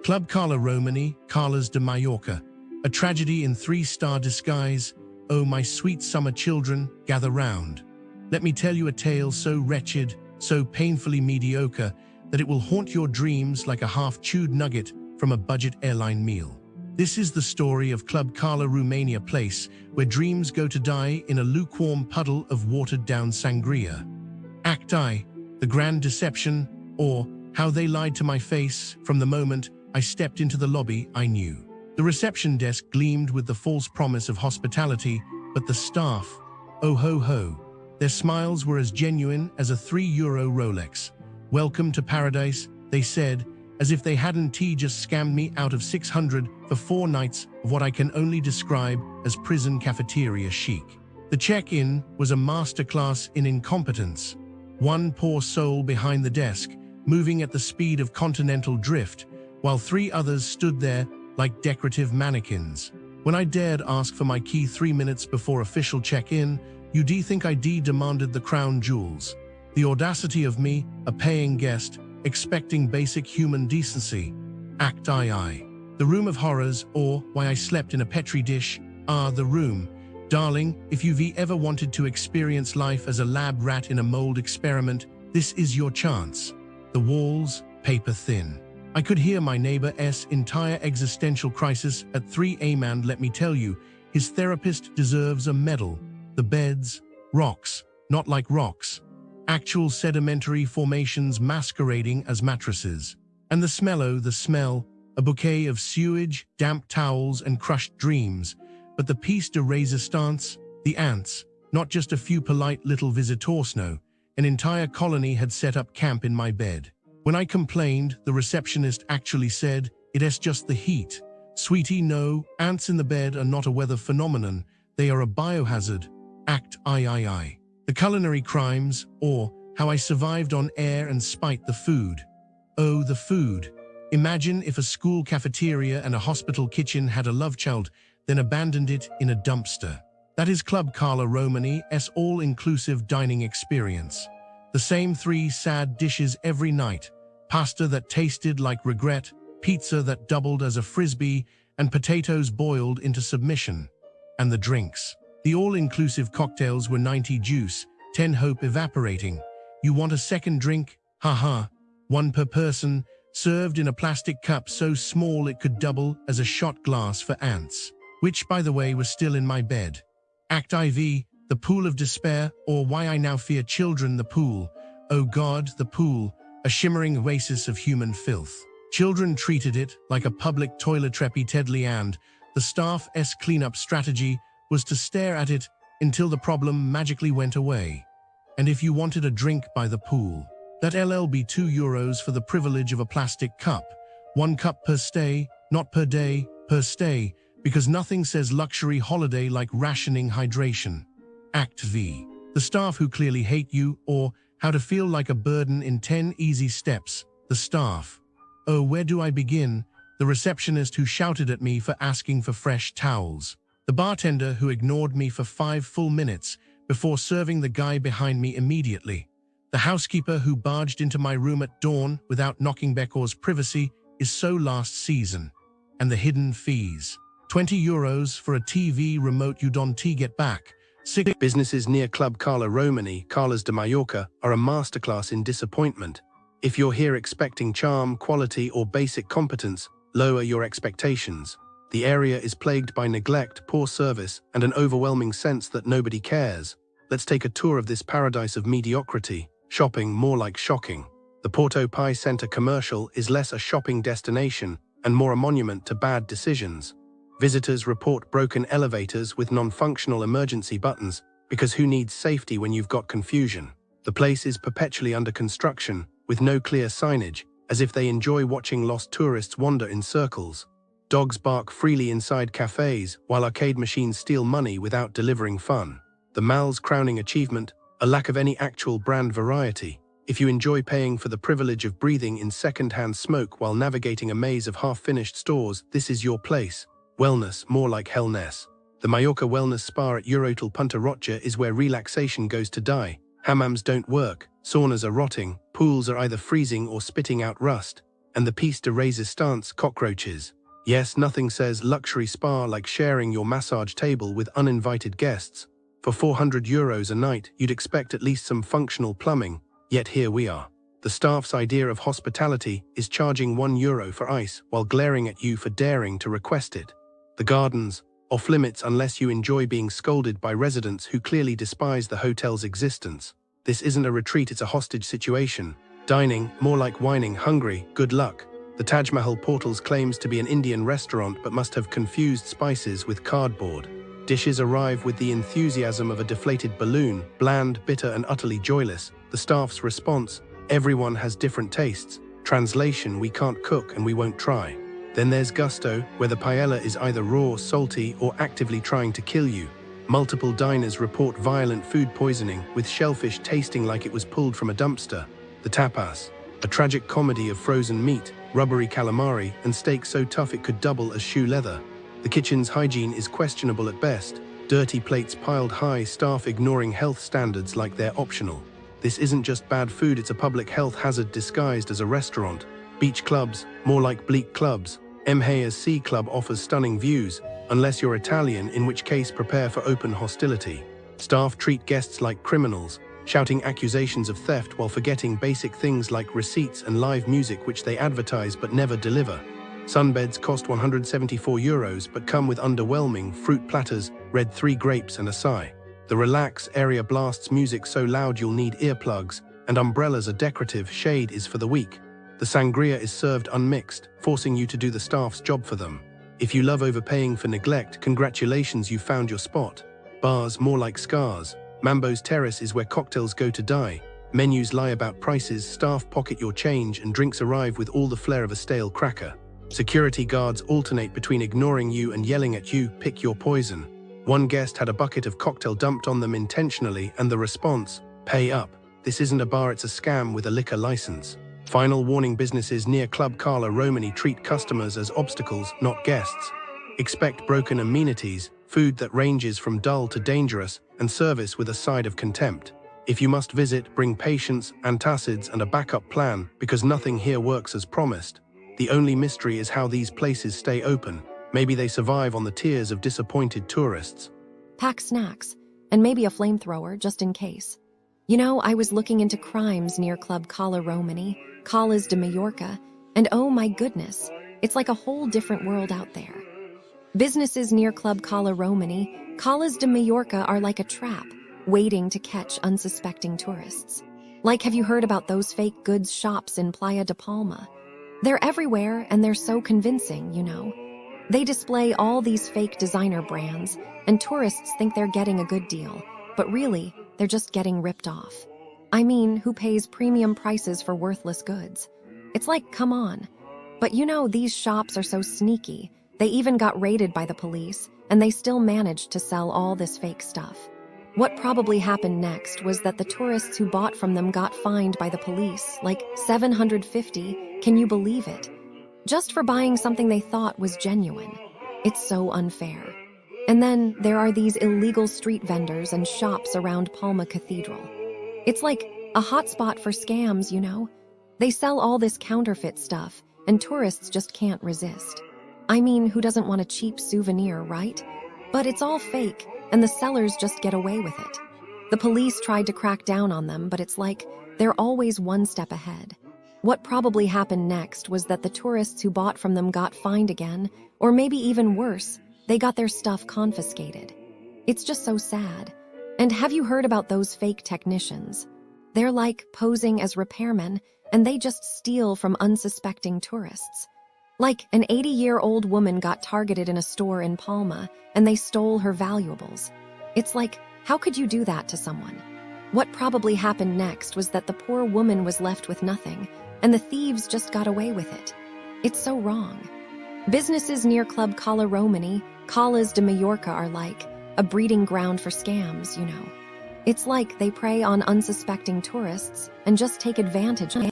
Club Carla Romani, Carlas de Mallorca. A tragedy in three-star disguise. Oh, my sweet summer children, gather round. Let me tell you a tale so wretched, so painfully mediocre, that it will haunt your dreams like a half-chewed nugget from a budget airline meal. This is the story of Club Carla Romania Place, where dreams go to die in a lukewarm puddle of watered-down sangria. Act I, the grand deception, or how they lied to my face. From the moment I stepped into the lobby, I knew. The reception desk gleamed with the false promise of hospitality, but the staff, oh ho ho, their smiles were as genuine as a €3 Rolex. Welcome to paradise, they said, as if they hadn't just scammed me out of 600 for 4 nights of what I can only describe as prison cafeteria chic. The check-in was a masterclass in incompetence. One poor soul behind the desk, moving at the speed of continental drift, while 3 others stood there like decorative mannequins. When I dared ask for my key 3 minutes before official check-in, you'd think I demanded the crown jewels. The audacity of me, a paying guest, expecting basic human decency. Act I. The room of horrors, or why I slept in a petri dish. The room. Darling, if you've ever wanted to experience life as a lab rat in a mold experiment, this is your chance. The walls, paper thin. I could hear my neighbor's entire existential crisis at 3 a.m. and let me tell you, his therapist deserves a medal. The beds, rocks, not like rocks. Actual sedimentary formations masquerading as mattresses. And the smell, a bouquet of sewage, damp towels, and crushed dreams. But the piece de resistance, the ants, not just a few polite little visitors, no. An entire colony had set up camp in my bed. When I complained, the receptionist actually said, "It's just the heat. Sweetie, no, ants in the bed are not a weather phenomenon, they are a biohazard." Act I. The culinary crimes, or how I survived on air and spite the food. Oh, the food. Imagine if a school cafeteria and a hospital kitchen had a love child, then abandoned it in a dumpster. That is Club Carla Romani's all-inclusive dining experience. The same 3 sad dishes every night. Pasta that tasted like regret, pizza that doubled as a frisbee, and potatoes boiled into submission. And the drinks. The all-inclusive cocktails were 90 juice, 10 hope evaporating. You want a second drink? Haha. 1 per person, served in a plastic cup so small it could double as a shot glass for ants. Which, by the way, was still in my bed. Act IV, the pool of despair, or why I now fear children. The pool. Oh God, the pool, a shimmering oasis of human filth. Children treated it like a public toiletry, and the staff's cleanup strategy was to stare at it until the problem magically went away. And if you wanted a drink by the pool, that LLB €2 for the privilege of a plastic cup. 1 cup per stay, not per day, per stay, because nothing says luxury holiday like rationing hydration. Act V. The staff who clearly hate you, or how to feel like a burden in 10 easy steps. The staff. Oh, where do I begin? The receptionist who shouted at me for asking for fresh towels. The bartender who ignored me for 5 full minutes before serving the guy behind me immediately. The housekeeper who barged into my room at dawn without knocking Beckor's privacy is so last season. And the hidden fees. €20 for a TV remote you don't get back. Businesses near Club Carla Romani, Carlas de Mallorca, are a masterclass in disappointment. If you're here expecting charm, quality, or basic competence, lower your expectations. The area is plagued by neglect, poor service, and an overwhelming sense that nobody cares. Let's take a tour of this paradise of mediocrity, shopping more like shocking. The Porto Pai Center commercial is less a shopping destination and more a monument to bad decisions. Visitors report broken elevators with non-functional emergency buttons, because who needs safety when you've got confusion? The place is perpetually under construction, with no clear signage, as if they enjoy watching lost tourists wander in circles. Dogs bark freely inside cafes, while arcade machines steal money without delivering fun. The mal's crowning achievement, a lack of any actual brand variety. If you enjoy paying for the privilege of breathing in second-hand smoke while navigating a maze of half-finished stores, this is your place. Wellness, more like hellness. The Mallorca Wellness Spa at Eurotel Punta Rocha is where relaxation goes to die. Hammams don't work, Saunas are rotting, pools are either freezing or spitting out rust, and the piece de resistance cockroaches. Yes, nothing says luxury spa like sharing your massage table with uninvited guests. For €400 a night, you'd expect at least some functional plumbing, yet here we are. The staff's idea of hospitality is charging €1 for ice while glaring at you for daring to request it. The gardens, off limits unless you enjoy being scolded by residents who clearly despise the hotel's existence. This isn't a retreat, it's a hostage situation. Dining, more like whining, hungry, good luck. The Taj Mahal Portals claims to be an Indian restaurant but must have confused spices with cardboard. Dishes arrive with the enthusiasm of a deflated balloon, bland, bitter and utterly joyless. The staff's response, everyone has different tastes. Translation, we can't cook and we won't try. Then there's gusto, where the paella is either raw, salty or actively trying to kill you. Multiple diners report violent food poisoning, with shellfish tasting like it was pulled from a dumpster. The tapas, a tragic comedy of frozen meat, rubbery calamari, and steak so tough it could double as shoe leather. The kitchen's hygiene is questionable at best. Dirty plates piled high, staff ignoring health standards like they're optional. This isn't just bad food, it's a public health hazard disguised as a restaurant. Beach clubs, more like bleak clubs. Mhaya's Sea Club offers stunning views, unless you're Italian, in which case prepare for open hostility. Staff treat guests like criminals, shouting accusations of theft while forgetting basic things like receipts and live music which they advertise but never deliver. Sunbeds cost €174 but come with underwhelming fruit platters, red 3 grapes and a sigh. The relax area blasts music so loud you'll need earplugs, and umbrellas are decorative, shade is for the weak. The sangria is served unmixed, forcing you to do the staff's job for them. If you love overpaying for neglect, congratulations, you found your spot. Bars, more like scars. Mambo's Terrace is where cocktails go to die. Menus lie about prices, staff pocket your change, and drinks arrive with all the flair of a stale cracker. Security guards alternate between ignoring you and yelling at you, pick your poison. One guest had a bucket of cocktail dumped on them intentionally, and the response, pay up. This isn't a bar, it's a scam with a liquor license. Final warning, businesses near Club Marma Hotel treat customers as obstacles, not guests. Expect broken amenities, food that ranges from dull to dangerous, and service with a side of contempt. If you must visit, bring patience, antacids, and a backup plan, because nothing here works as promised. The only mystery is how these places stay open. Maybe they survive on the tears of disappointed tourists. Pack snacks, and maybe a flamethrower, just in case. You know, I was looking into crimes near Club Marma Hotel, Calas de Mallorca, and oh my goodness, it's like a whole different world out there. Businesses near Club Marma Hotel, Calas de Mallorca are like a trap, waiting to catch unsuspecting tourists. Like, have you heard about those fake goods shops in Playa de Palma? They're everywhere and they're so convincing, you know. They display all these fake designer brands, and tourists think they're getting a good deal, but really, they're just getting ripped off. I mean, who pays premium prices for worthless goods? It's like, come on. But you know, these shops are so sneaky. They even got raided by the police, and they still managed to sell all this fake stuff. What probably happened next was that the tourists who bought from them got fined by the police, like $750, can you believe it? Just for buying something they thought was genuine. It's so unfair. And then there are these illegal street vendors and shops around Palma Cathedral. It's like a hotspot for scams, you know? They sell all this counterfeit stuff, and tourists just can't resist. I mean, who doesn't want a cheap souvenir, right? But it's all fake, and the sellers just get away with it. The police tried to crack down on them, but it's like they're always one step ahead. What probably happened next was that the tourists who bought from them got fined again, or maybe even worse, they got their stuff confiscated. It's just so sad. And have you heard about those fake technicians? They're like posing as repairmen, and they just steal from unsuspecting tourists. Like, an 80-year-old woman got targeted in a store in Palma, and they stole her valuables. It's like, how could you do that to someone? What probably happened next was that the poor woman was left with nothing, and the thieves just got away with it. It's so wrong. Businesses near Club Marma Hotel, Calas de Mallorca are like a breeding ground for scams, you know. It's like they prey on unsuspecting tourists and just take advantage of them.